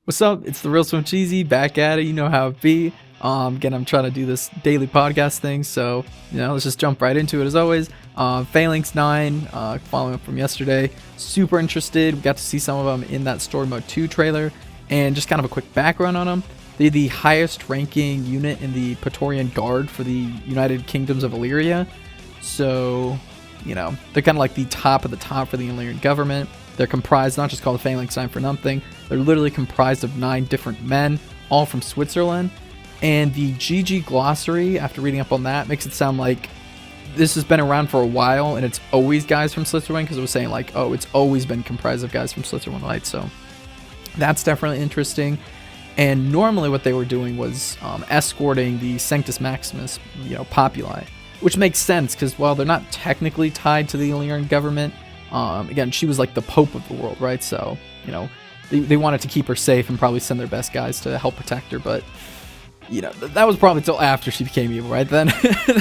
What's up? It's the Real Swim Cheesy back at it. You know how it be. Again, I'm trying to do this daily podcast thing, so let's just jump right into it as always. Phalanx 9, following up from yesterday. Super interested. We got to see some of them in that Story Mode 2 trailer, and just kind of a quick background on them. They're the highest ranking unit in the Praetorian Guard for the United Kingdoms of Illyria. So, they're kind of like the top of the top for the Illyrian government. They're comprised, not just called the Phalanx 9 for nothing, they're literally comprised of 9 different men, all from Switzerland. And the GG glossary, after reading up on that, makes it sound like this has been around for a while and it's always guys from Switzerland, because it was saying like, oh, it's always been comprised of guys from Switzerland, right? So that's definitely interesting. And normally what they were doing was escorting the Sanctus Maximus, Populi, which makes sense because while they're not technically tied to the Illyrian government, again, she was like the Pope of the world, right? So, they wanted to keep her safe and probably send their best guys to help protect her. But, that was probably till after she became evil, right? Then,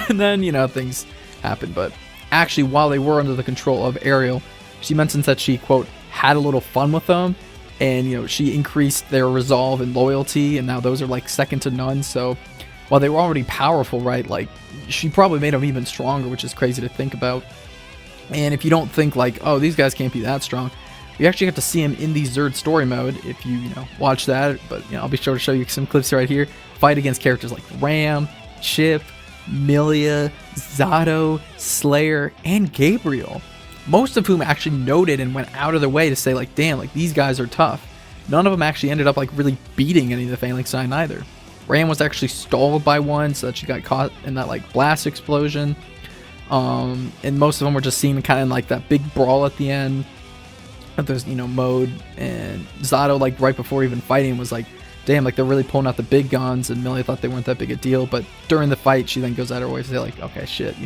and then, things happened. But actually, while they were under the control of Ariel, she mentions that she, quote, had a little fun with them. And, she increased their resolve and loyalty. And now those are like second to none. So while they were already powerful, right? Like, she probably made them even stronger, which is crazy to think about. And if you don't think like, oh, these guys can't be that strong, you actually get to see him in the Zerd story mode if you, watch that. But, I'll be sure to show you some clips right here. Fight against characters like Ram, Chip, Milia, Zato, Slayer, and Gabriel. Most of whom actually noted and went out of their way to say like, damn, like these guys are tough. None of them actually ended up like really beating any of the Phalanx 9 either. Ram was actually stalled by one so that she got caught in that like blast explosion. And most of them were just seen kind of in like that big brawl at the end of this, mode. And Zato, like right before even fighting, was like, damn, like they're really pulling out the big guns, and Millie thought they weren't that big a deal. But during the fight, she then goes out of her way to say like, okay, shit,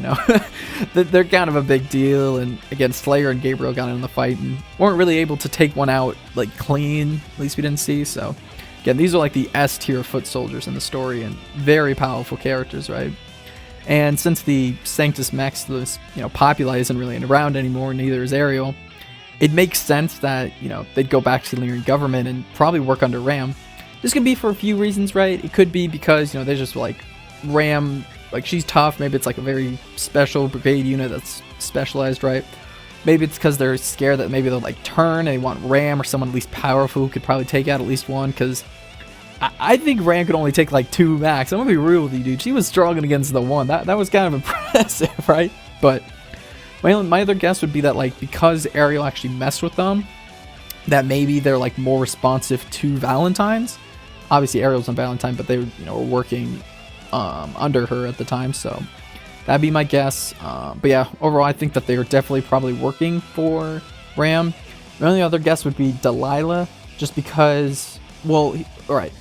they're kind of a big deal. And again, Slayer and Gabriel got in the fight and weren't really able to take one out like clean, at least we didn't see. So again, these are like the S tier foot soldiers in the story and very powerful characters, right? And since the Sanctus Maximus, Populi isn't really around anymore, neither is Ariel, it makes sense that, they'd go back to the Illyrian government and probably work under Ram. This could be for a few reasons, right? It could be because, they just like, Ram, like she's tough. Maybe it's like a very special brigade unit that's specialized, right? Maybe it's because they're scared that maybe they'll like turn and they want Ram or someone at least powerful who could probably take out at least one, because I think Ram could only take like 2 max. I'm gonna be real with you, dude. She was strong against the 1. That was kind of impressive, right? But my other guess would be that like because Ariel actually messed with them, that maybe they're like more responsive to Valentine's. Obviously Ariel's on Valentine, but they were working under her at the time, so that'd be my guess. But yeah, overall I think that they are definitely probably working for Ram. My only other guess would be Delilah, just because, well, alright.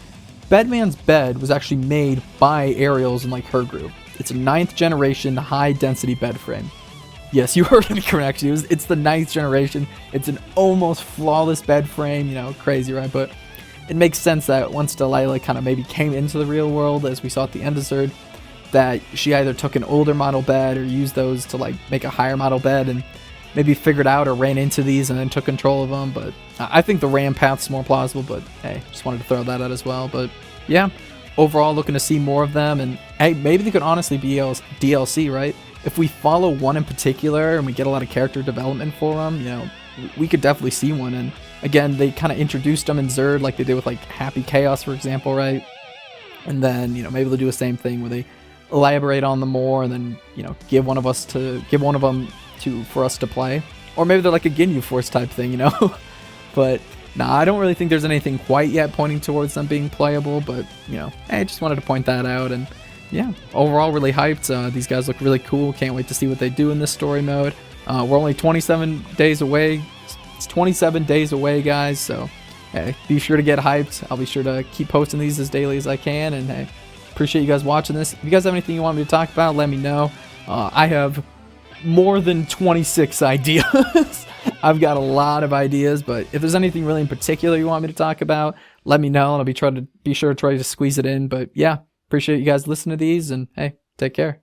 Bedman's bed was actually made by Ariel's and like her group. It's a 9th generation high density bed frame. Yes, you heard me correctly. It's the 9th generation. It's an almost flawless bed frame. Crazy, right? But it makes sense that once Delilah kind of maybe came into the real world, as we saw at the end of Zerd, that she either took an older model bed or used those to like make a higher model bed, and maybe figured out or ran into these and then took control of them. But I think the Ram path's more plausible, but hey, just wanted to throw that out as well. But yeah, overall looking to see more of them, and hey, maybe they could honestly be DLC, right? If we follow one in particular and we get a lot of character development for them, we could definitely see one. And again, they kind of introduced them in Zerd like they did with like Happy Chaos, for example, right? And then, maybe they'll do the same thing where they elaborate on them more and then, give one of them for us to play. Or maybe they're like a Ginyu Force type thing, But nah, I don't really think there's anything quite yet pointing towards them being playable, but hey, I just wanted to point that out. And yeah, overall really hyped. These guys look really cool. Can't wait to see what they do in this story mode. We're only 27 days away. It's 27 days away, guys, so hey, be sure to get hyped. I'll be sure to keep posting these as daily as I can, and hey, appreciate you guys watching this. If you guys have anything you want me to talk about, let me know. I have more than 26 ideas. I've got a lot of ideas, but if there's anything really in particular you want me to talk about, let me know, and I'll be sure to try to squeeze it in. But yeah, appreciate you guys listening to these, and hey, take care.